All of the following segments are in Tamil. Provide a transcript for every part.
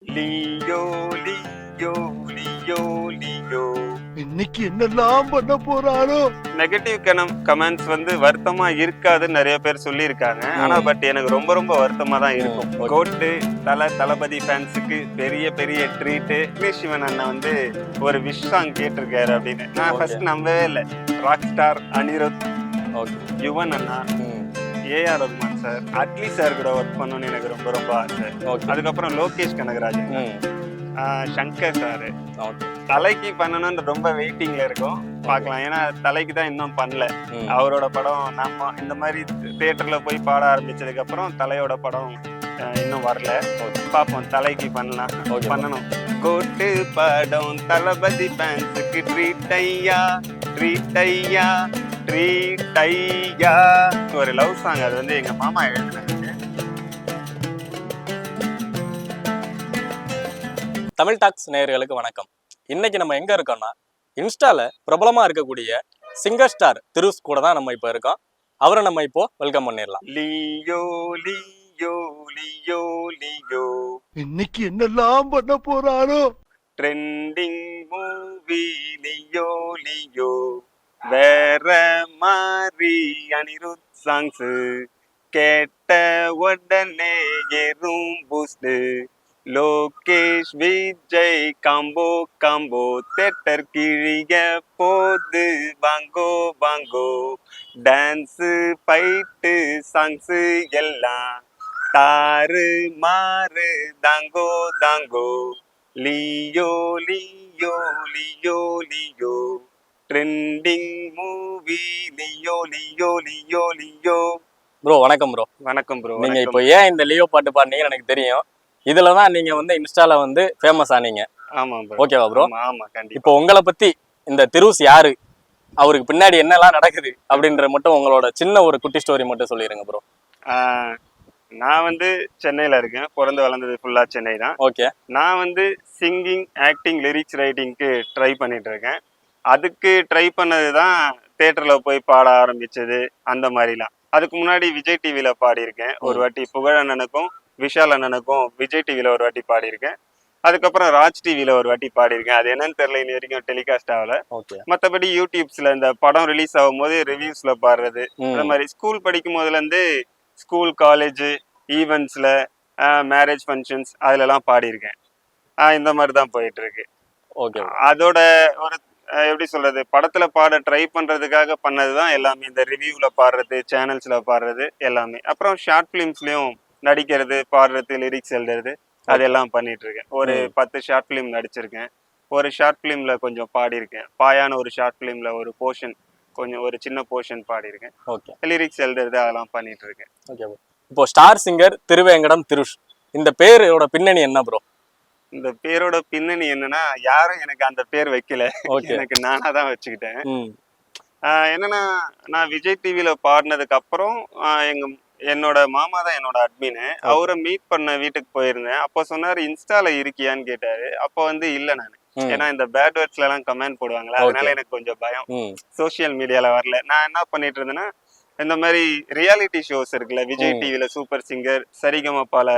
Leo Leo Leo Leo. இன்னைக்கு என்னெல்லாம் பண்ண போறாரோ. நெகட்டிவ் கமெண்ட்ஸ் வந்து வருத்தமா இருக்காதுன்னு நிறைய பேர் சொல்லியிருக்காங்க. ஆனா பட் எனக்கு ரொம்ப ரொம்ப வருத்தமா தான் இருக்கும். கோட்டு தளபதி ஃபேன்ஸுக்கு பெரிய பெரிய ட்ரீட். சிவன் அண்ணன் வந்து ஒரு விஷ் சாங் கேட்டிருக்காரு அப்படின்னு நான் ஃபர்ஸ்ட் நம்பவே இல்லை. ராக் ஸ்டார் அனிருத், யுவன் அண்ணா, AR Rahman sir, Atlee sir கூட ஒர்க் பண்ணணும்னு எனக்கு ரொம்ப ரொம்ப ஆசை. அதுக்கப்புறம் லோகேஷ் கனகராஜன், சங்கர் சாரு, தலைக்கு பண்ணணும்னு ரொம்ப வெயிட்டிங்ல இருக்கும். பார்க்கலாம், ஏன்னா தலைக்கு தான் இன்னும் பண்ணல. அவரோட படம் நம்ம இந்த மாதிரி தியேட்டர்ல போய் பாட ஆரம்பிச்சதுக்கு அப்புறம் தலையோட படம் இன்னும் வரல. பார்ப்போம், தலைக்கு பண்ணணும். கோட்டு படம் தளபதி ஃபேன்ஸுக்கு ட்ரீட் ஐயா, ட்ரீட் ஐயா, ட்ரீட் ஐயா. ஒரு லவ் சாங், அது வந்து எங்க மாமா எழுதினாங்க. தமிழ் டாக்ஸ் நேயர்களுக்கு வணக்கம். இன்னைக்கு நம்ம எங்க இருக்கோம்னா, இன்ஸ்டால பிரபலமா இருக்கக்கூடிய சிங்கர் ஸ்டார் திருஸ் கூட தான் நம்ம இப்போ இருக்கோம். அவரை நம்ம இப்போ வெல்கம் பண்ணிடலாம். Leo Leo Leo Leo. இன்னைக்கு என்னெல்லாம் பண்ண போறாரோ. Trending movie Leo Leo. வேற மாதிரி அனிருத் சாங்ஸ் கேட்ட உடனே ஏறும் boost. Lokesh Vijay combo combo. Theatre கிழிய போது பாங்கோ பாங்கோ. டான்ஸ் ஃபைட்டு சாங்ஸ் எல்லாம் தாறு மாறு தாங்கோ தாங்கோ. Leo Leo Leo Leo. Trending movie Leo Leo Leo Leo. Bro வணக்கம் ப்ரோ. வணக்கம் ப்ரோ. நீங்க இப்போ ஏன் இந்த லியோ பாட்டு பாடுனீங்கன்னு எனக்கு தெரியும். இதுலதான் நீங்க வந்து இன்ஸ்டால வந்து ஃபேமஸ் ஆனீங்க. ஆமா ப்ரோ. ஓகேவா ப்ரோ? ஆமா கண்டிப்பா. இப்போ உங்களை பத்தி இந்த திருஸ் யாரு, அவருக்கு பின்னாடி என்னெல்லாம் நடக்குது அப்படின்ற மட்டும் உங்களோட சின்ன ஒரு குட்டி ஸ்டோரி மட்டும் சொல்லிடுங்க ப்ரோ. நான் வந்து சென்னையில இருக்கேன். பிறந்து வளர்ந்தது ஃபுல்லா சென்னை தான். ஓகே. நான் வந்து சிங்கிங், ஆக்டிங், லிரிக்ஸ் ரைட்டிங்க்கு ட்ரை பண்ணிட்டு இருக்கேன். அதுக்கு ட்ரை பண்ணது தான் தியேட்டர்ல போய் பாட ஆரம்பிச்சது, அந்த மாதிரிலாம். அதுக்கு முன்னாடி விஜய் டிவியில பாடியிருக்கேன் ஒரு வாட்டி. புகழ் அண்ணனுக்கும் விஷால் அண்ணனுக்கும் விஜய் டிவியில ஒரு வாட்டி பாடியிருக்கேன். அதுக்கப்புறம் ராஜ் டிவியில ஒரு வாட்டி பாடியிருக்கேன். அது என்னன்னு தெரியல, இன்னி வரைக்கும் டெலிகாஸ்ட் ஆகல. மற்றபடி யூடியூப்ஸ்ல இந்த படம் ரிலீஸ் ஆகும் போது ரிவ்யூஸ்ல பாடுறது, அந்த மாதிரி. ஸ்கூல் படிக்கும் போதுல இருந்து ஸ்கூல், காலேஜ் ஈவெண்ட்ஸ்ல, மேரேஜ் ஃபங்க்ஷன்ஸ் அதுலலாம் பாடியிருக்கேன். இந்த மாதிரி தான் போயிட்டு இருக்கு. அதோட ஒரு எப்படி சொல்றது, படத்துல பாட ட்ரை பண்றதுக்காக பண்ணதுதான் எல்லாமே. இந்த ரிவ்யூல பாடுறது, சேனல்ஸ்ல பாடுறது எல்லாமே. அப்புறம் ஷார்ட் பிலிம்ஸ்லயும் நடிக்கிறது, பாடுறது, லிரிக்ஸ் எழுதுறது, அதெல்லாம் பண்ணிட்டு இருக்கேன். ஒரு 10 ஷார்ட் பிலிம் நடிச்சிருக்கேன். ஒரு ஷார்ட் பிலிம்ல கொஞ்சம் பாடியிருக்கேன். பாயான ஒரு ஷார்ட் பிலிம்ல ஒரு போர்ஷன், கொஞ்சம் ஒரு சின்ன போர்ஷன் பாடியிருக்கேன். லிரிக்ஸ் எழுதுறது அதெல்லாம் பண்ணிட்டு இருக்கேன். இப்போ ஸ்டார் சிங்கர் திருவேங்கடம் திருஷ், இந்த பேரோட பின்னணி என்ன ப்ரோ? இந்த பேரோட பின்னணி என்னன்னா, யாரும் எனக்கு அந்த பேர் வைக்கல, எனக்கு நானா தான் வச்சுக்கிட்டேன். என்னன்னா, நான் விஜய் டிவியில பாடினதுக்கு அப்புறம் என்னோட மாமா தான் என்னோட அட்மின். அவரை மீட் பண்ண வீட்டுக்கு போயிருந்தேன். அப்போ சொன்னாரு, இன்ஸ்டால இருக்கியான்னு கேட்டாரு. அப்போ வந்து இல்ல நானு, ஏன்னா இந்த பேட் வேர்ட்ஸ்ல எல்லாம் கமெண்ட் போடுவாங்களா, அதனால எனக்கு கொஞ்சம் பயம். சோசியல் மீடியால வரல. நான் என்ன பண்ணிட்டு இருந்தேன்னா, இந்த மாதிரி ரியாலிட்டி ஷோஸ் இருக்குல்ல, விஜய் டிவில சூப்பர் சிங்கர், சரிகமபால,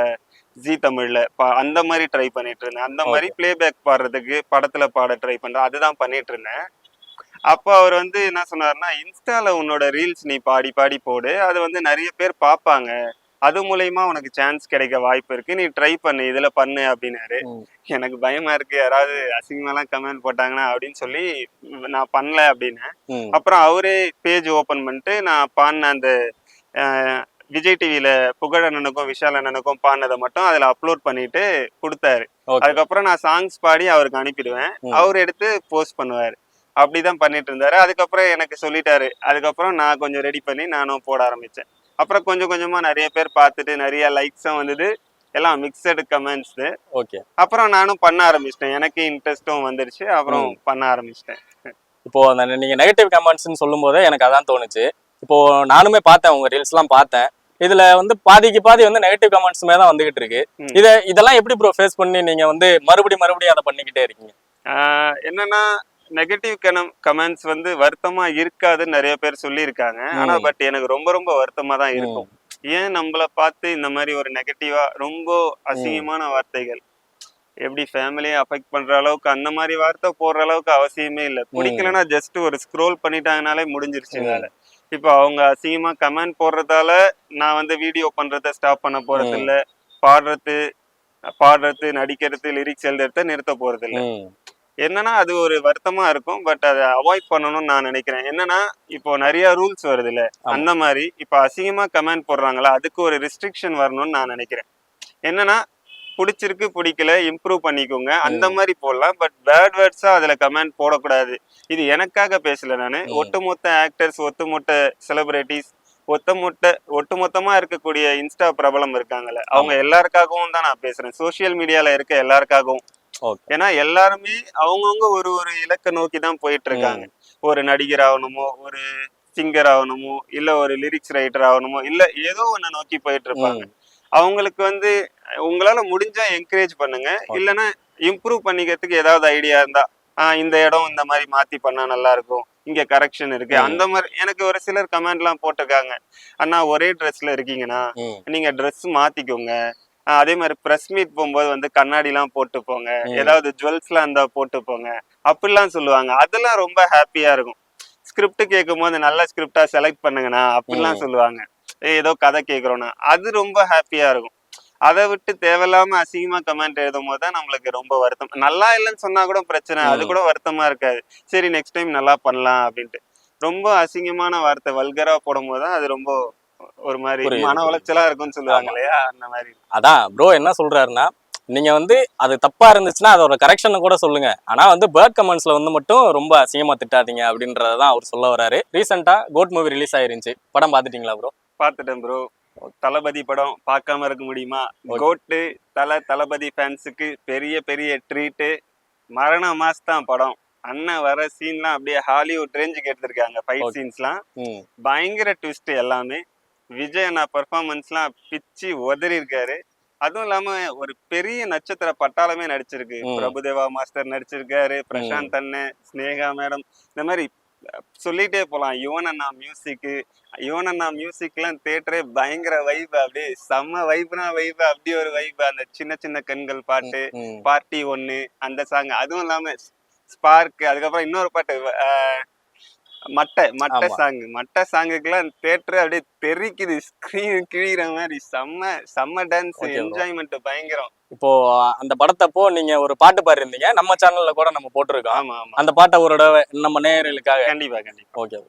ஜி தமிழ்ல அந்த மாதிரி ட்ரை பண்ணிட்டு இருந்தேன். அந்த மாதிரி பிளேபேக் பாடுறதுக்கு படத்துல பாட ட்ரை பண்றேன், அதுதான் பண்ணிட்டு இருந்தேன். அப்போ அவர் வந்து என்ன சொன்னாருன்னா, இன்ஸ்டால உன்னோட ரீல்ஸ் நீ பாடி பாடி போடு, அது வந்து நிறைய பேர் பார்ப்பாங்க, அது மூலயமா உனக்கு சான்ஸ் கிடைக்க வாய்ப்பு இருக்கு, நீ ட்ரை பண்ணு, இதுல பண்ணு அப்படின்னாரு. எனக்கு பயமா இருக்கு, யாராவது அசிங்கமெல்லாம் கமெண்ட் போட்டாங்கன்னா அப்படின்னு சொல்லி நான் பண்ணல அப்படின்னு. அப்புறம் அவரே பேஜ் ஓபன் பண்ணிட்டு நான் பாடின அந்த விஜய் டிவியில புகழ் அண்ணனுக்கும் விஷால் அண்ணனுக்கும் பாடினதை மட்டும் அதுல அப்லோட் பண்ணிட்டு கொடுத்தாரு. அதுக்கப்புறம் நான் சாங்ஸ் பாடி அவருக்கு அனுப்பிடுவேன், அவர் எடுத்து போஸ்ட் பண்ணுவாரு. அப்படிதான் பண்ணிட்டு இருந்தாரு. அதுக்கப்புறம் எனக்கு சொல்லிட்டாரு. அதுக்கப்புறம் நான் கொஞ்சம் ரெடி பண்ணி நானும் போட ஆரம்பிச்சேன். அப்புறம் கொஞ்சம் கொஞ்சமா நிறைய பேர் பார்த்துட்டு நிறைய லைக்ஸும் வந்தது, எல்லாம் மிக்சடு கமெண்ட்ஸ். அப்புறம் நானும் பண்ண ஆரம்பிச்சிட்டேன், எனக்கு இன்ட்ரெஸ்டும் வந்துருச்சு. அப்புறம் பண்ண ஆரம்பிச்சிட்டேன். இப்போ அந்த நீங்க நெகட்டிவ் கமெண்ட்ஸ்ன்னு சொல்லும் போதே எனக்கு அதான் தோணுச்சு. இப்போ நானுமே பார்த்தேன், உங்க ரீல்ஸ் எல்லாம் பார்த்தேன். இதுல வந்து பாதிக்கு பாதி வந்து நெகட்டிவ் கமெண்ட்ஸ்மே தான் வந்துகிட்டு இருக்கு. இதெல்லாம் எப்படி ப்ரோ ஃபேஸ் பண்ணி நீங்க வந்து மறுபடியும் அதை பண்ணிக்கிட்டே இருக்கீங்க? என்னன்னா, நெகட்டிவ் கமெண்ட்ஸ் வந்து வருத்தமா இருக்காதுன்னு நிறைய பேர் சொல்லியிருக்காங்க. ஆனா பட் எனக்கு ரொம்ப ரொம்ப வருத்தமா தான் இருக்கும். ஏன் நம்மள பார்த்து இந்த மாதிரி ஒரு நெகட்டிவா ரொம்ப அசிங்கமான வார்த்தைகள், எப்படி ஃபேமிலியை அஃபெக்ட் பண்ற அளவுக்கு அந்த மாதிரி வார்த்தை போடுற அளவுக்கு அவசியமே இல்லை. பிடிக்கலன்னா ஜஸ்ட் ஒரு ஸ்க்ரோல் பண்ணிட்டாங்கனாலே முடிஞ்சிருச்சு வேலை. இப்போ அவங்க அசிங்கமா கமெண்ட் போடுறதால நான் வந்து வீடியோ பண்றத ஸ்டாப் பண்ண போறது இல்லை. பாடுறது நடிக்கிறது லிரிக்ஸ் எழுதுறத நிறுத்த போறது இல்லை. என்னன்னா அது ஒரு வருத்தமா இருக்கும். பட் அதை அவாய்ட் பண்ணணும்னு நான் நினைக்கிறேன். என்னன்னா இப்போ நிறைய ரூல்ஸ் வருது இல்ல, அந்த மாதிரி இப்போ அசிங்கமா கமெண்ட் போடுறாங்களா, அதுக்கு ஒரு ரெஸ்ட்ரிக்ஷன் வரணும்னு நான் நினைக்கிறேன். என்னன்னா பிடிச்சிருக்கு பிடிக்கல இம்ப்ரூவ் பண்ணிக்கோங்க அந்த மாதிரி போடலாம். பட் பேட் வேர்ட்ஸா அதுல கமெண்ட் போடக்கூடாது. இது எனக்காக பேசல, நானு ஒட்டுமொத்த ஆக்டர்ஸ், ஒட்டுமொத்த செலிபிரிட்டிஸ், ஒட்டுமொத்தமா இருக்கக்கூடிய இன்ஸ்டா பிரபலம் இருக்காங்கல்ல, அவங்க எல்லாருக்காகவும் தான் நான் பேசுறேன். சோசியல் மீடியால இருக்க எல்லாருக்காகவும். ஏன்னா எல்லாருமே அவங்கவுங்க ஒரு இலக்க நோக்கி தான் போயிட்டு இருக்காங்க. ஒரு நடிகர் ஆகணுமோ, ஒரு சிங்கர் ஆகணுமோ, இல்ல ஒரு லிரிக்ஸ் ரைட்டர் ஆகணுமோ, இல்ல ஏதோ ஒண்ணு நோக்கி போயிட்டு இருப்பாங்க. அவங்களுக்கு வந்து உங்களால முடிஞ்சா என்கரேஜ் பண்ணுங்க. இல்லைன்னா இம்ப்ரூவ் பண்ணிக்கிறதுக்கு ஏதாவது ஐடியா இருந்தா, இந்த இடம் இந்த மாதிரி மாத்தி பண்ணா நல்லா இருக்கும், இங்க கரெக்ஷன் இருக்கு, அந்த மாதிரி. எனக்கு ஒரு சிலர் கமெண்ட் எல்லாம் போட்டிருக்காங்க, அண்ணா ஒரே ட்ரெஸ்ல இருக்கீங்கன்னா நீங்க ட்ரெஸ் மாத்திக்கோங்க, அதே மாதிரி பிரஸ் மீட் போகும்போது வந்து கண்ணாடி எல்லாம் போட்டு போங்க, ஏதாவது ஜுவல்ஸ் எல்லாம் இருந்தா போட்டு போங்க அப்படிலாம் சொல்லுவாங்க. அதெல்லாம் ரொம்ப ஹாப்பியா இருக்கும். ஸ்கிரிப்ட் கேட்கும் போது நல்ல ஸ்கிரிப்டா செலக்ட் பண்ணுங்கண்ணா அப்படிலாம் சொல்லுவாங்க. ஏதோ கதை கேட்கிறோம்னா அது ரொம்ப ஹாப்பியா இருக்கும். அதை விட்டு தேவையில்லாம அசிங்கமா கமெண்ட் எழுதும் போது தான் நம்மளுக்கு ரொம்ப வருத்தம். நல்லா இல்லைன்னு சொன்னா கூட பிரச்சனை, அது கூட வருத்தமா இருக்காது. சரி நெக்ஸ்ட் டைம் நல்லா பண்ணலாம் அப்படின்ட்டு. ரொம்ப அசிங்கமான வார்த்தை வல்கரா போடும் போதுதான் அது ரொம்ப ஒரு மாதிரி மன உளைச்சலா இருக்கும்னு சொல்லுவாங்க இல்லையா, அந்த மாதிரி. அதான் ப்ரோ என்ன சொல்றாருன்னா, நீங்க வந்து அது தப்பா இருந்துச்சுன்னா அதோட கரெக்ஷனை கூட சொல்லுங்க. ஆனா வந்து பேர்ட் கமெண்ட்ஸ்ல வந்து மட்டும் ரொம்ப அசிங்கமா திட்டாதீங்க அப்படின்றதான் அவர் சொல்ல வராரு. ரீசெண்டா கோட் மூவி ரிலீஸ் ஆயிருந்துச்சு, படம் பாத்துட்டீங்களா ப்ரோ? பாத்துட்டேன் ப்ரோ. தளபதி படம் பார்க்காம இருக்க முடியுமா? கோட்டு தளபதி ஃபேன்ஸுக்கு பெரிய பெரிய ட்ரீட்டு. மரண மாஸ் தான் படம். அண்ணன் வர சீன்லாம் அப்படியே ஹாலிவுட் ரேஞ்சுக்கு எடுத்திருக்காங்க. ஃபைட் சீன்ஸ்லாம் பயங்கர ட்விஸ்ட் எல்லாமே. விஜய் அண்ணா பெர்ஃபார்மன்ஸ்லாம் பிச்சு உதறி இருக்காரு. அதுவும் இல்லாம ஒரு பெரிய நட்சத்திர பட்டாளமே நடிச்சிருக்கு. பிரபுதேவா மாஸ்டர் நடிச்சிருக்காரு, பிரசாந்த் அண்ணன், ஸ்னேகா மேடம், இந்த மாதிரி சொல்லிட்டே போலாம். யுவன் அண்ணா மியூசிக்லாம் தியேட்டரே பயங்கர வைப். அப்படியே செம்ம வைப்னா வைப், அப்படி ஒரு வைப். அந்த சின்ன சின்ன கண்கள் பாட்டு, பார்ட்டி 1 அந்த சாங். அதுவும் இல்லாம ஸ்பார்க், அதுக்கப்புறம் இன்னொரு பாட்டு மட்டை சாங்குக்குலாம் தியேட்டர் அப்படியே தெரிக்குது, ஸ்கிரீன் கிழிகிற மாதிரி. செம்ம டான்ஸ், என்ஜாய்மெண்ட் பயங்கரம். இப்போ அந்த படத்தப்போ நீங்க ஒரு பாட்டு பாடி இருந்தீங்க, நம்ம சேனல்ல கூட நம்ம போட்டிருக்கோம். ஆமா ஆமா, அந்த பாட்டை ஒரு தடவை நம்ம நேயர்களுக்காக. கண்டிப்பா. ஓகே.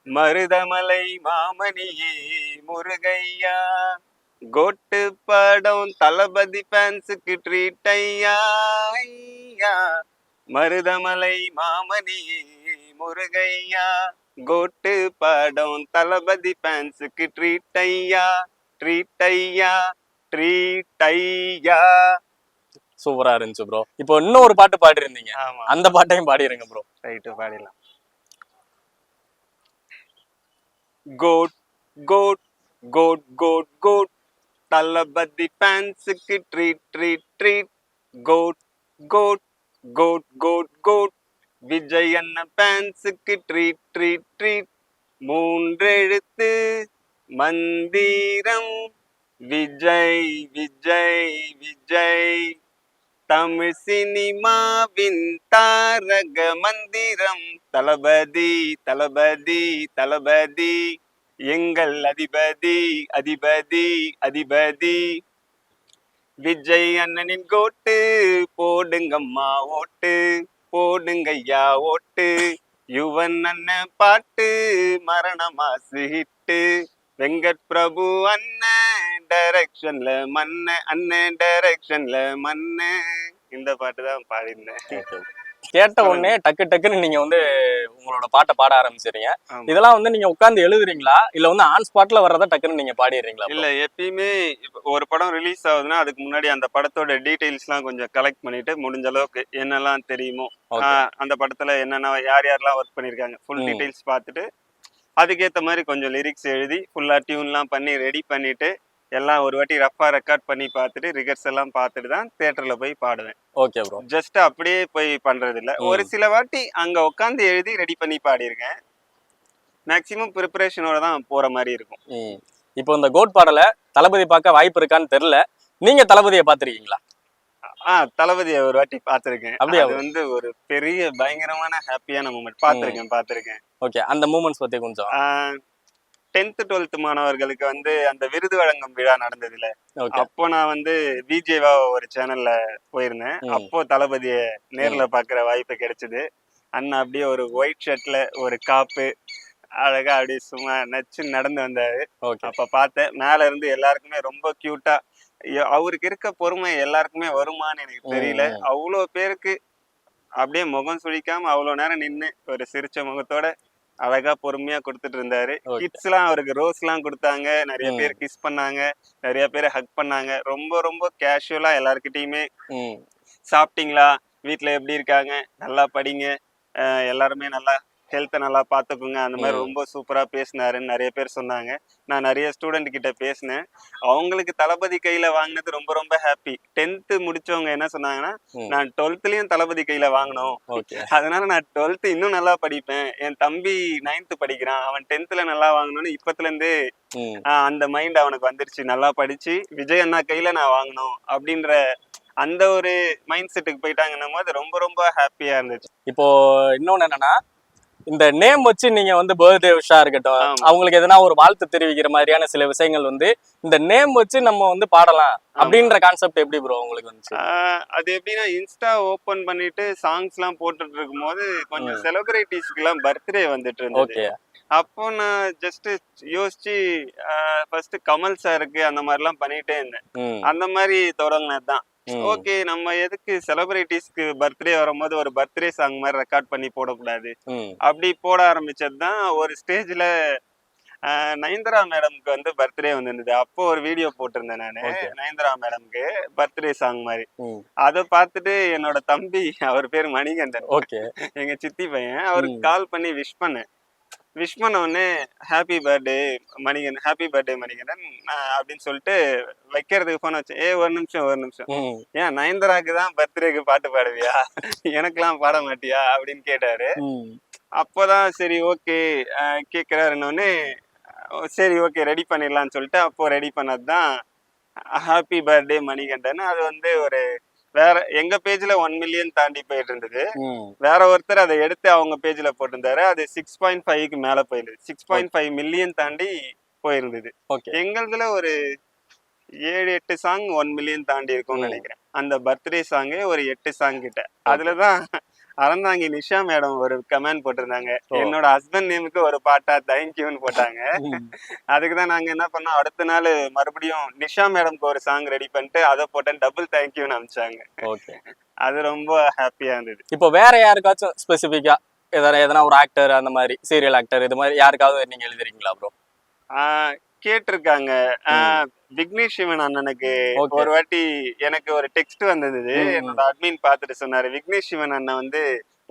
மருதமலை மாமணியே முருகையா, கோட்டு படம் தளபதி ஃபேன்ஸுக்கு ட்ரீட் ஐயா. மருதமலை மாமணியே முருகையா, கோட்டு படம் தளபதி ஃபேன்ஸுக்கு ட்ரீட் ஐயா, ட்ரீட் ஐயா, ட்ரீட் ஐயா. சூப்பரா இருந்துச்சு ப்ரோ. இப்போ இன்னும் ஒரு பாட்டு பாடி இருந்தீங்க, அந்த பாட்டையும் பாடிடுங்க ப்ரோ. ரைட்டு, பாடிடலாம். GOAT GOAT GOAT GOAT GOAT Thalapathy ஃபேன்ஸுக்கு treat treat treat. GOAT GOAT GOAT GOAT GOAT Vijay அண்ணன் ஃபேன்ஸுக்கு ட்ரீட் ட்ரீட் ட்ரீட். 3 எழுத்து மந்திரம், விஜய் விஜய் விஜய். தமிழ் சினிமாவின் தாரக மந்திரம், தளபதி தளபதி தளபதி, எங்கள் அதிபதி அதிபதி அதிபதி. விஜய் அண்ணனின் கோட்டு போடுங்கம்மா ஓட்டு, போடுங்கய்யா ஓட்டு. யுவன் அண்ணன் பாட்டு மரண மாசு ஹிட்டு. வெங்கட் பிரபு அண்ணன் டைரக்ஷன்ல மன்ன, அண்ணன் டைரக்ஷன்ல மன்ன. இந்த பாட்டு தான் பாடினேன். கேட்ட உடனே டக்கு டக்குன்னு நீங்க வந்து உங்களோட பாட்டை பாட ஆரம்பிச்சிருங்க. இதெல்லாம் வந்து நீங்க உட்கார்ந்து எழுதுறீங்களா, இல்ல வந்து ஆன் ஸ்பாட்ல வர்றதா டக்குன்னு நீங்க பாடிடுறீங்களா? இல்ல, எப்பயுமே ஒரு படம் ரிலீஸ் ஆகுதுன்னா அதுக்கு முன்னாடி அந்த படத்தோட டீடைல்ஸ் எல்லாம் கொஞ்சம் கலெக்ட் பண்ணிட்டு, முடிஞ்ச அளவுக்கு என்னெல்லாம் தெரியுமோ, அந்த படத்துல என்னென்ன யார் யாரெல்லாம் ஒர்க் பண்ணிருக்காங்க ஃபுல் டீடைல்ஸ் பார்த்துட்டு, அதுக்கேற்ற மாதிரி கொஞ்சம் லிரிக்ஸ் எழுதி ஃபுல்லா டியூன்லாம் பண்ணி ரெடி பண்ணிட்டு, எல்லாம் ஒரு வாட்டி ரஃபா ரெக்கார்ட் பண்ணி பார்த்துட்டு, ரிகர்ஸ் எல்லாம் பார்த்துட்டு தான் தியேட்டர்ல போய் பாடுவேன். Okay bro. ஜஸ்ட் அப்படியே போய் பண்றது இல்ல. ஒரு சில வாட்டி அங்க உட்காந்து எழுதி ரெடி பண்ணி பாடியிருக்கேன். மேக்சிமம் ப்ரிப்பரேஷனோட தான் போற மாதிரி இருக்கும். இப்போ இந்த கோட் பாடல தளபதி பார்க்க வாய்ப்பு இருக்கான்னு தெரியல, நீங்க தளபதியை பார்த்திருக்கீங்களா? தளபதியை ஒரு வாட்டி பார்த்திருக்கேன். அப்படியா அது வந்து ஒரு பெரிய பயங்கரமான ஹாப்பியான மூமெண்ட். பார்த்திருக்கேன். ஓகே, அந்த மூமெண்ட்ஸ் பத்தி கொஞ்சம். 10th 12th மாணவர்களுக்கு வந்து அந்த விருது வழங்கும் விழா நடந்ததுல, அப்போ நான் வந்து விஜேவா ஒரு சேனல்ல போயிருந்தேன். அப்போ தளபதிய நேர்ல பாக்குற வாய்ப்பு கிடைச்சது. அண்ணா அப்படியே ஒரு ஒயிட் ஷர்ட்ல ஒரு காப்பு அழகா அப்படியே சும்மா நச்சு நடந்து வந்தாரு. அப்ப பார்த்தேன். மேல இருந்து எல்லாருக்குமே ரொம்ப கியூட்டா, அவருக்கு இருக்க பொறுமை எல்லாருக்குமே வருமான்னு எனக்கு தெரியல. அவ்வளோ பேருக்கு அப்படியே முகம் சுழிக்காம அவ்வளவு நேரம் நின்று ஒரு சிரிச்ச முகத்தோட அழகா பொறுமையா கொடுத்துட்டு இருந்தாரு. கிட்ஸ் எல்லாம் அவருக்கு ரோஸ் எல்லாம் கொடுத்தாங்க. நிறைய பேர் கிஸ் பண்ணாங்க, நிறைய பேர் ஹக் பண்ணாங்க. ரொம்ப ரொம்ப கேஷுவலா எல்லாருக்கிட்டையுமே சாப்பிட்டீங்களா, வீட்டுல எப்படி இருக்காங்க, நல்லா படிங்க, எல்லாருமே நல்லா ஹெல்த்தை நல்லா பார்த்துக்குங்க, அந்த மாதிரி ரொம்ப சூப்பரா பேசினாருன்னு நிறைய பேர் சொன்னாங்க. நான் நிறைய ஸ்டூடெண்ட் கிட்ட பேசினேன். அவங்களுக்கு தளபதி கையில வாங்கினது ரொம்ப ரொம்ப ஹாப்பி. 10th முடிச்சவங்க என்ன சொன்னாங்கன்னா, நான் 12thலயும் தளபதி கையில வாங்கணும், அதனால நான் 12th இன்னும் நல்லா படிப்பேன். என் தம்பி 9th படிக்கிறான், அவன் 10thல நல்லா வாங்கணும்னு இப்பத்துல இருந்தே அந்த மைண்ட் அவனுக்கு வந்துருச்சு. நல்லா படிச்சு விஜய் அண்ணா கையில நான் வாங்கணும் அப்படின்ற அந்த ஒரு மைண்ட் செட்டுக்கு போயிட்டாங்கன்னும் போது ரொம்ப ரொம்ப ஹாப்பியா இருந்துச்சு. இப்போ இன்னொன்னு என்னன்னா, இந்த நேம் வச்சு நீங்க வந்து பர்த்டே விஷா இருக்கட்டும், அவங்களுக்கு எதனா ஒரு வாழ்த்து தெரிவிக்கிற மாதிரியான சில விஷயங்கள் வந்து இந்த நேம் வச்சு நம்ம வந்து பாடலாம் அப்படின்ற கான்செப்ட் எப்படி ப்ரோ உங்களுக்கு வந்துச்சு? அது எப்படின்னா, இன்ஸ்டா ஓபன் பண்ணிட்டு சாங்ஸ் எல்லாம் போட்டுட்டு இருக்கும் போது கொஞ்சம் செலிபிரிட்டிஸ்க்கு எல்லாம் பர்த்டே வந்துட்டு இருந்தது. அப்போ நான் ஜஸ்ட் யோசிச்சு ஃபர்ஸ்ட் கமல் சாருக்கு அந்த மாதிரி எல்லாம் பண்ணிட்டே இருந்தேன். அந்த மாதிரி தொடங்கினதுதான். ஓகே, நம்ம எதுக்கு செலிபிரிட்டிஸ்க்கு பர்த்டே வரும்போது ஒரு பர்த்டே சாங் மாதிரி ரெக்கார்ட் பண்ணி போடக்கூடாது, அப்படி போட ஆரம்பிச்சதுதான். ஒரு ஸ்டேஜ்ல நயன்தாரா மேடம்க்கு வந்து பர்த்டே வந்திருந்தது. அப்போ ஒரு வீடியோ போட்டிருந்தேன் நானு, நயன்தாரா மேடம்க்கு பர்த்டே சாங் மாதிரி. அதை பார்த்துட்டு என்னோட தம்பி, அவர் பேர் மணிகண்டன், எங்க சித்தி பையன், அவருக்கு கால் பண்ணி விஷ் பண்ணேன். விஷ் பண்ண உடனே happy birthday Manikandan, happy birthday Manikandan அப்படின்னு சொல்லிட்டு வைக்கிறதுக்கு போன வச்சேன். ஒரு நிமிஷம், ஏன் நயன்தாராக்கு தான் பர்த்டேக்கு பாட்டு பாடுவியா, எனக்கெல்லாம் பாட மாட்டியா அப்படின்னு கேட்டாரு. அப்போதான் சரி ஓகே கேட்கிறாருன்னு, சரி ஓகே ரெடி பண்ணிடலாம்னு சொல்லிட்டு அப்போ ரெடி பண்ணதுதான் ஹாப்பி பர்த்டே மணிகண்டன். அது வந்து ஒரு வேற எங்க பேஜ்ல 1 மில்லியன் தாண்டி போயிட்டு இருந்தது. வேற ஒருத்தர் அதை எடுத்து அவங்க பேஜ்ல போட்டிருந்தாரு. அது 6.5க்கு மேல போயிருந்தது. 6.5 மில்லியன் தாண்டி போயிருந்தது. எங்களதுல ஒரு 7-8 சாங் 1 மில்லியன் தாண்டி இருக்கும்னு நினைக்கிறேன். அந்த பர்த்டே சாங்கே ஒரு 8 சாங் கிட்ட. அதுலதான் அறந்தாங்கி நிஷா மேடம் ஒரு கமெண்ட் போட்டிருந்தாங்க, என்னோட ஹஸ்பண்ட் நேமுக்கு ஒரு பாட்டா தேங்க்யூன்னு போட்டாங்க. அதுக்குதான் நாங்க என்ன பண்ணோம், அடுத்த நாள் மறுபடியும் நிஷா மேடம்க்கு ஒரு சாங் ரெடி பண்ணிட்டு அதை போட்டேன், டபுள் தேங்க்யூன்னு அனுப்பிச்சாங்க. அது ரொம்ப ஹாப்பியா இருந்தது. இப்போ வேற யாருக்காச்சும் ஸ்பெசிபிக்கா எதனா ஒரு ஆக்டர், அந்த மாதிரி சீரியல் ஆக்டர், இது மாதிரி யாருக்காவது நீங்க எழுதுறீங்களா ப்ரோ? கேட்டிருக்காங்க. விக்னேஷ் சிவன் அண்ணனுக்கு ஒரு வாட்டி எனக்கு ஒரு டெக்ஸ்ட் வந்தது. என்னோட அட்மின் பார்த்துட்டு சொன்னாரு, விக்னேஷ் சிவன் அண்ணன் வந்து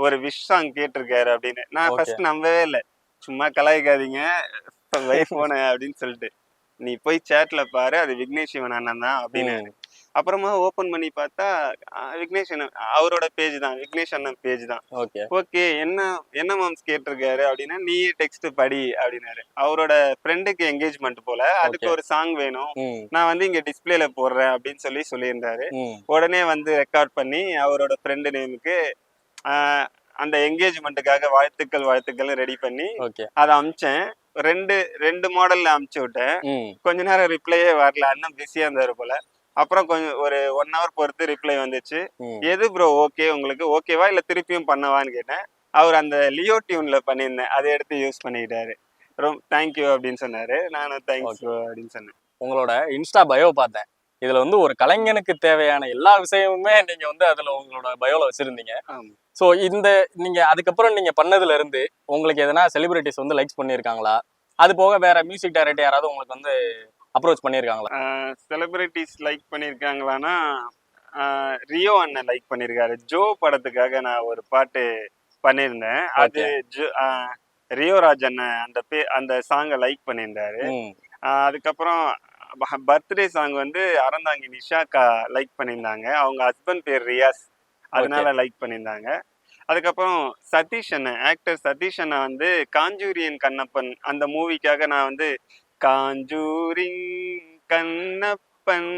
ஒரு விஷ் சாங் கேட்டிருக்காரு அப்படின்னு. நான் ஃபர்ஸ்ட் நம்பவே இல்லை. சும்மா கலாய்க்காதீங்க போன அப்படின்னு சொல்லிட்டு, நீ போய் சேட்ல பாரு, அது விக்னேஷ் சிவன் அண்ணன் தான் அப்படின்னு. அப்புறமா ஓபன் பண்ணி பார்த்தா விக்னேஷ் அண்ணன் அவரோட பேஜ் தான், விக்னேஷ் அண்ணன் பேஜ் தான். ஓகே, என்ன மாம்ஸ் கேட்டிருக்காரு அப்படின்னா, நீயே டெக்ஸ்ட் படி அப்படின்னாரு. அவரோட ஃப்ரெண்டுக்கு என்கேஜ்மெண்ட் போல, அதுக்கு ஒரு சாங் வேணும், நான் வந்து இங்க டிஸ்பிளேல போடுறேன் அப்படின்னு சொல்லியிருந்தாரு. உடனே வந்து ரெக்கார்ட் பண்ணி அவரோட ஃப்ரெண்டு நேமுக்கு அந்த என்கேஜ்மெண்ட்டுக்காக வாழ்த்துக்கள் ரெடி பண்ணி அதை அமிச்சேன். ரெண்டு மாடல்ல அமுச்சு விட்டேன். கொஞ்ச நேரம் ரிப்ளையே வரல, அண்ணன் பிஸியா இருந்தாரு போல. அப்புறம் கொஞ்சம் ஒரு 1 hour பொறுத்து ரிப்ளை வந்துச்சு. எது ப்ரோ ஓகே, உங்களுக்கு ஓகேவா இல்ல திருப்பியும் பண்ணவான்னு கேட்டேன். அவர் அந்த லியோ டியூன்ல பண்ணியிருந்தேன், அதை எடுத்து யூஸ் பண்ணிக்கிட்டாரு. ரொம்ப தேங்க்யூ அப்படின்னு சொன்னாரு. நானும் தேங்க்ஸ் அப்படின்னு சொன்னேன். உங்களோட இன்ஸ்டா பயோ பார்த்தேன். இதுல வந்து ஒரு கலைஞனுக்கு தேவையான எல்லா விஷயமுமே நீங்க வந்து அதுல உங்களோட பயோல வச்சிருந்தீங்க. ஸோ இந்த நீங்க அதுக்கப்புறம் நீங்க பண்ணதுல இருந்து உங்களுக்கு எதனா செலிபிரிட்டிஸ் வந்து லைக்ஸ் பண்ணியிருக்காங்களா? அது போக வேற மியூசிக் டைரக்டர் யாராவது உங்களுக்கு வந்து அப்ரோச் பண்ணியிருக்காங்களா? செலிபிரிட்டிஸ் லைக் பண்ணியிருக்காங்களான்னா, ரியோ அண்ணன் லைக் பண்ணியிருக்காரு. ஜோ படத்துக்காக நான் ஒரு பாட்டு பண்ணியிருந்தேன். அது ரியோ ராஜ் அண்ணன் அந்த சாங்கை லைக் பண்ணியிருந்தாரு. அதுக்கப்புறம் பர்த்டே சாங் வந்து அறந்தாங்கி நிஷாக்கா லைக் பண்ணியிருந்தாங்க. அவங்க ஹஸ்பண்ட் பேர் ரியாஸ், அதனால லைக் பண்ணியிருந்தாங்க. அதுக்கப்புறம் சதீஷ் அண்ணன், ஆக்டர் சதீஷ் அண்ணன் வந்து காஞ்சூரியன் கண்ணப்பன் அந்த மூவிக்காக நான் வந்து காஞ்சூரிங் கண்ணப்பன்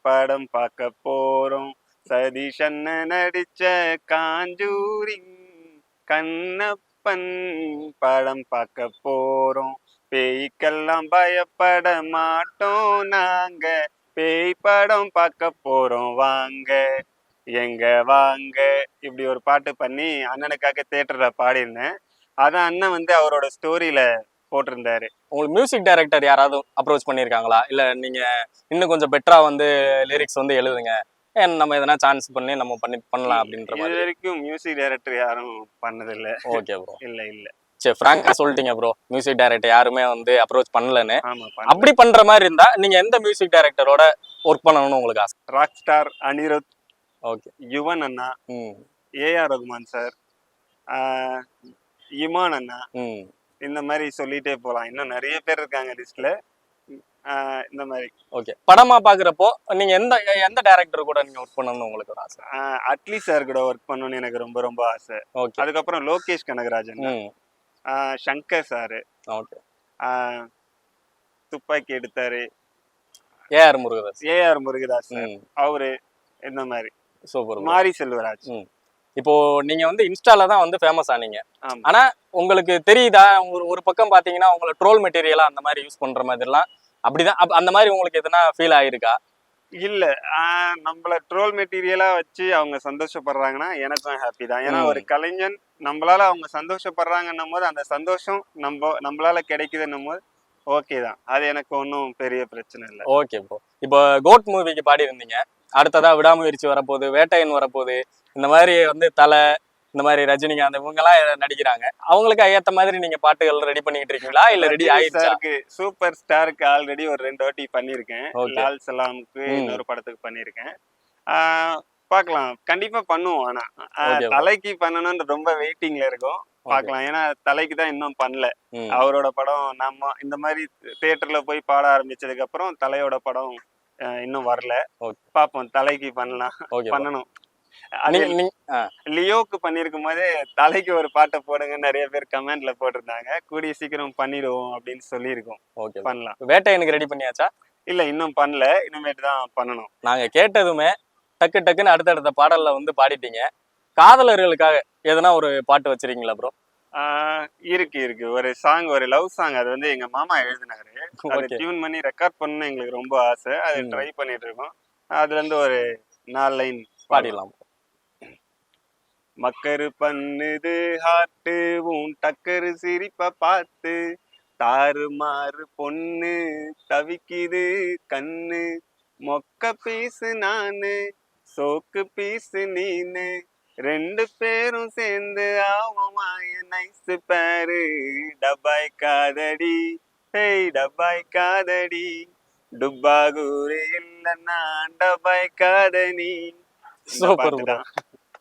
படம் பார்க்க போறோம் சதீஷ் அண்ணன் நடிச்ச காஞ்சூரின் கண்ணப்பன் படம் பார்க்க போறோம். பேய்க்கெல்லாம் பயப்பட மாட்டோம் நாங்க, பேய் படம் பார்க்க போறோம் வாங்க எங்க வாங்க. இப்படி ஒரு பாட்டு பண்ணி அண்ணனுக்காக தியேட்டர்ல பாடியிருந்தேன். அதான் அண்ணன் வந்து அவரோட ஸ்டோரியில போட்டிருந்தாரு. உங்களுக்கு மியூசிக் டைரக்டர் யாராவது அப்ரோச் பண்ணியிருக்காங்களா, இல்ல நீங்க இன்னும் கொஞ்சம் பெட்டரா வந்து லிரிக்ஸ் வந்து எழுதுங்க, நம்ம எதனா சான்ஸ் பண்ணி நம்ம பண்ணலாம் அப்படின்ற இது மாதிரி? வரைக்கும் மியூசிக் டைரக்டர் யாரும் பண்ணதில்ல. Okay bro. இல்ல சரி, ஃப்ராங்கா சொல்லிட்டீங்க ப்ரோ, மியூசிக் டைரக்டர் யாருமே வந்து அப்ரோச் பண்ணலன்னு. ஆமா, அப்படி பண்ற மாதிரி இருந்தா நீங்க எந்த மியூசிக் டைரக்டரோட ஒர்க் பண்ணணும்னு உங்களுக்கு ஆசை? Rock star Anirudh, okay, Yuvan அண்ணா, ஏஆர் ரகுமான் சார், இமான் அண்ணா, இந்த மாதிரி சொல்லிட்டே போலாம். இன்னும் நிறைய பேர் இருக்காங்க லிஸ்ட்ல. இந்த மாதிரி. ஓகே, படமா பாக்குறப்போ நீங்க எந்த டைரக்டர் கூட நீங்க ஒர்க் பண்ணணும்னு உங்களுக்கு ஒரு ஆசை? அட்லி சார் கூட ஒர்க் பண்ணணும்னு எனக்கு ரொம்ப ரொம்ப ஆசை. ஓகே. அதுக்கப்புறம் லோகேஷ் கனகராஜன், சங்கர் சாரு, ஓகே, துப்பாக்கி எடுத்தாரு ஏஆர் முருகதாஸ் அவரு, இந்த மாதிரி. சூப்பர். மாரி செல்வராஜ். இப்போ நீங்க வந்து இன்ஸ்டால தான் வந்து ஃபேமஸ் ஆனீங்க. ஆனா உங்களுக்கு தெரியுதா, ஒரு பக்கம் பாத்தீங்கன்னா உங்களை ட்ரோல் மெட்டீரியலா அந்த மாதிரி யூஸ் பண்ற மாதிரிலாம் அப்படிதான், அந்த மாதிரி உங்களுக்கு எதனா ஃபீல் ஆயிருக்கா? இல்ல, நம்மள ட்ரோல் மெட்டீரியலா வச்சு அவங்க சந்தோஷப்படுறாங்கன்னா எனக்கும் ஹாப்பி தான். ஏன்னா ஒரு கலைஞன் நம்மளால அவங்க சந்தோஷப்படுறாங்கன்னும் போது அந்த சந்தோஷம் நம்மளால கிடைக்குதுன்னும் போது ஓகே தான். அது எனக்கு ஒன்றும் பெரிய பிரச்சனை இல்லை. Okay bro. இப்போ கோட் மூவிக்கு பாடி இருந்தீங்க, அடுத்ததா விடாமுயற்சி வரப்போகுது, வேட்டையன் வரப்போகுது, இந்த மாதிரி வந்து தலை, இந்த மாதிரி ரஜினிகாந்த் இவங்கெல்லாம் நடிக்கிறாங்க. அவங்களுக்கு ஏத்த மாதிரி நீங்க பாட்டுகள் ரெடி பண்ணிட்டு இருக்கீங்களா, இல்ல ரெடி ஆயிடுச்சா? சூப்பர் ஸ்டாருக்கு ஆல்ரெடி ஒரு 2 வாட்டி பண்ணியிருக்கேன். லால் சலாமுக்கு இன்னொரு படத்துக்கு பண்ணியிருக்கேன். பார்க்கலாம், கண்டிப்பா பண்ணுவோம். ஆனா தலைக்கு பண்ணணும்னு ரொம்ப வெயிட்டிங்ல இருக்கும். பார்க்கலாம், ஏன்னா தலைக்கு தான் இன்னும் பண்ணல. அவரோட படம் நம்ம இந்த மாதிரி தியேட்டர்ல போய் பாட ஆரம்பிச்சதுக்கு அப்புறம் தலையோட படம் இன்னும் வரல. பாப்போம், தலைக்கு பண்ணணும். லியோக்கு பண்ணிருக்கும் போதே தலைக்கு ஒரு பாட்டை போடுங்க நிறைய பேர் கமெண்ட்ல போட்டிருந்தாங்க. கூடிய சீக்கிரம் பண்ணிடுவோம் அப்படின்னு சொல்லியிருக்கோம். பண்ணலாம். வேட்டையனுக்கு ரெடி பண்ணியாச்சா? இல்ல, இன்னும் பண்ணல, இனிமேட்டு தான் பண்ணணும். நாங்க கேட்டதுமே டக்குன்னு அடுத்தடுத்த பாடல்ல வந்து பாடிட்டீங்க. காதலர்களுக்காக எதனா ஒரு பாட்டு வச்சிருக்கீங்களா ப்ரோ? இருக்கு ஒரு சாங், ஒரு லவ் சாங். அது வந்து எங்க மாமா எழுதினாரு. அதை டியூன் பண்ணி ரெக்கார்ட் பண்ணணும் எங்களுக்கு ரொம்ப ஆசை. அதை ட்ரை பண்ணிட்டு இருக்கோம். அதுல இருந்து ஒரு 4 லைன் பாடிடலாம். மக்கரு பண்ணுது ஹார்ட்டு உன் டக்கரு சிரிப்ப பார்த்து, தாறுமாறு பொண்ணு தவிக்குது கண்ணு, மொக்க பீசு நானு சோக்கு பீசு நீனு, 2 பேரும் சேர்ந்து ஆவமாய நைஸ் பேரு, டப்பாய் காதடி ஹேய் டப்பாய் காதடி, டுப்பாகூரி இல்லைன்னா டப்பாய் காதனி. சூப்பர் ப்ரோ,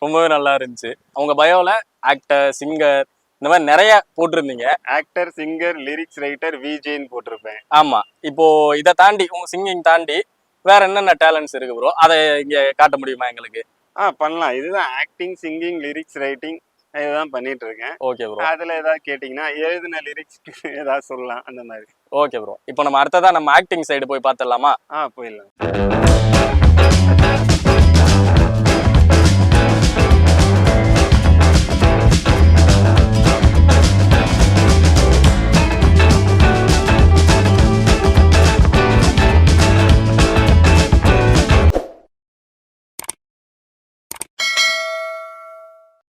ரொம்பவே நல்லா இருந்துச்சு. அவங்க பயோல ஆக்டர், சிங்கர் இந்த மாதிரி நிறைய போட்டிருந்தீங்க. ஆக்டர், சிங்கர், லிரிக்ஸ் ரைட்டர், விஜேன்னு போட்டிருப்பேன். ஆமா, இப்போ இதை தாண்டி உங்க சிங்கிங் தாண்டி வேற என்னென்ன டேலண்ட்ஸ் இருக்கு ப்ரோ, அதை இங்க காட்ட முடியுமா எங்களுக்கு? பண்ணலாம். இதுதான் ஆக்டிங், சிங்கிங், லிரிக்ஸ் ரைட்டிங், இதுதான் பண்ணிட்டு இருக்கேன். Okay bro. அதுல ஏதாவது கேட்டீங்கன்னா எழுதின லிரிக்ஸ்க்கு ஏதாவது சொல்லலாம், அந்த மாதிரி. Okay bro. இப்போ நம்ம அடுத்ததா நம்ம ஆக்டிங் சைடு போய் பார்த்துடலாமா? போயிடலாம்.